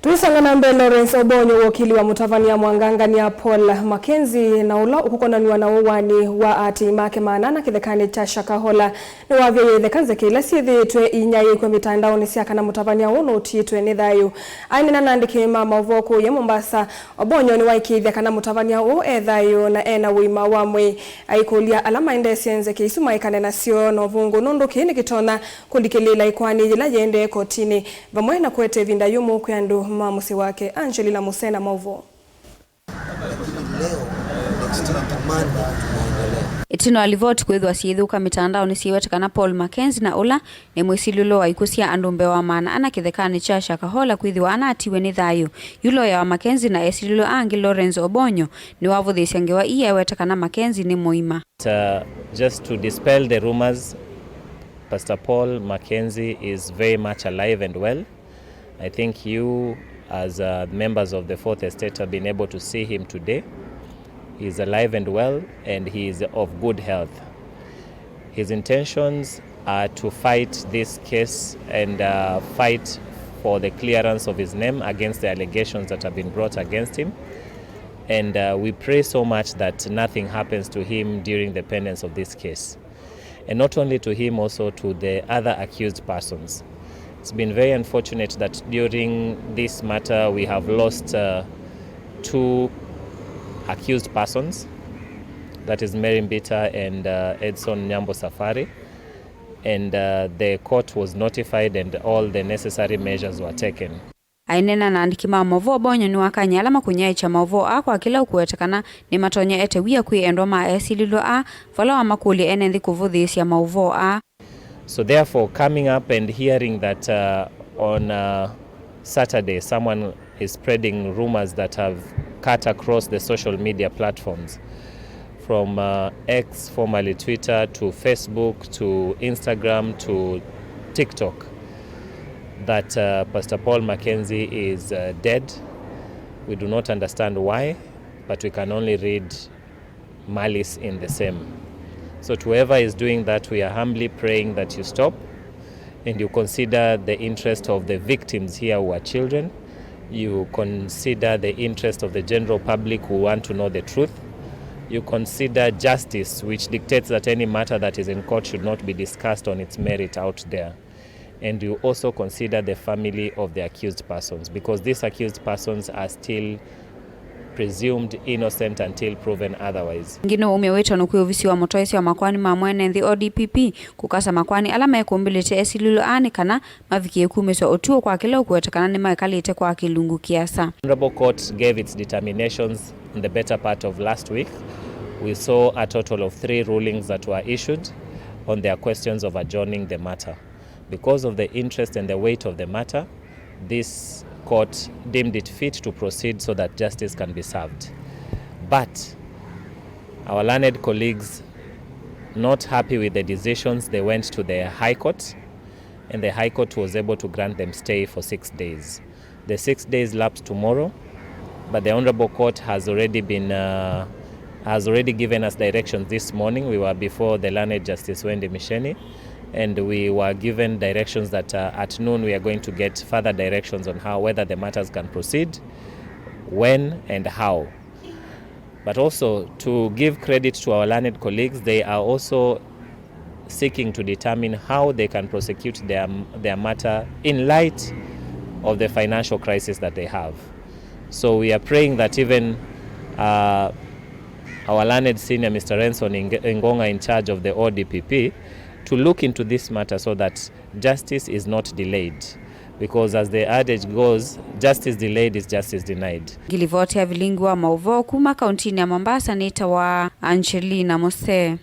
Tuisangana mbele Obonyo Wokili wa Mutavan'Ya Mwangangan'Ya Paul Mackenzie na ula ukukonanw'a na uwani wa ati make maana kithekani cha Shakahola niwavyaiya itheka nzeke ila syithiitwe iiweta mitandaoni cia kana Mutavan'Ya nunatiiwe ni Thayu Aineena na aandiki ma mauvoo ya Mombasa. Obonyo niwaikithia kana Mutavan'Ya Thayu na ena uima wa mwii aikulia alama indesi nzeke isu aikan'ya nacio no vungu nundu kini kitona kulikilila ikw'ani ila yende kauntini vamwe na kwete vinda yumu kwa andu museo wake na mauvoo. Itino alivoti kwithwa syithiitwe mitandaoni iiweta kana Paul Mackenzie na ula ni mwisililo wa ikw'u andu mbee wa maana kithekani cha Shakahola kwithwa anatiiwe ni Thayu. Yuloya wa Mackenzie na esililo angi Obonyo ni wavuthisya ngewa iiweta kana Mackenzie ni muima. Just to dispel the rumors, Pastor Paul Mackenzie is very much alive and well. I think you as members of the Fourth Estate have been able to see him today. He is alive and well and he is of good health. His intentions are to fight this case and fight for the clearance of his name against the allegations that have been brought against him. And we pray so much that nothing happens to him during the pendency of this case. And not only to him, also to the other accused persons. It's been very unfortunate that during this matter we have lost two accused persons, that is Mary Mbita and Edson Nyambo Safari, and the court was notified and all the necessary measures were taken. Aineena na aandiki ma mauvoo Obonyo ni wakanya alama kunyaiikya mauvoo akwa kila ukuwetekana ni matonya ete wia kwiendwa ma esililo vala wa makuli ene nthi kuvuthisya mauvoo. So therefore, coming up and hearing that on Saturday someone is spreading rumors that have cut across the social media platforms from X, formerly Twitter, to Facebook, to Instagram, to TikTok, that Pastor Paul Mackenzie is dead. We do not understand why, but we can only read malice in the same. So to whoever is doing that, we are humbly praying that you stop and you consider the interest of the victims here who are children. You consider the interest of the general public who want to know the truth. You consider justice, which dictates that any matter that is in court should not be discussed on its merit out there. And you also consider the family of the accused persons, because these accused persons are still presumed innocent until proven otherwise. Ngino umeweta no kuovisi wa motoisi wa makwani mamwene the ODPP kukasa makwani alama ekumbilite esililo kana mavikie kumeso otuo kwa kila ukuwetekana ni maekalite kwa kilungu kiasa. Honorable Court gave its determinations in the better part of last week. We saw a total of 3 rulings that were issued on their questions of adjourning the matter. Because of the interest and the weight of the matter, this court deemed it fit to proceed so that justice can be served. But our learned colleagues, not happy with the decisions, they went to the High Court, and the High Court was able to grant them stay for 6 days. The 6 days lapse tomorrow, but the Honorable Court has already given us directions this morning. We were before the learned Justice Wendy Misheni, and we were given directions that at noon we are going to get further directions on whether the matters can proceed, when and how. But also to give credit to our learned colleagues, they are also seeking to determine how they can prosecute their matter in light of the financial crisis that they have. So we are praying that even our learned senior Mr. Renson Ngonga, in charge of the ODPP, to look into this matter so that justice is not delayed, because as the adage goes, justice delayed is justice denied. Gilivoti ya vilingwa mauvoo kuma kauntini ya Mombasa ni tawa Aineena museo.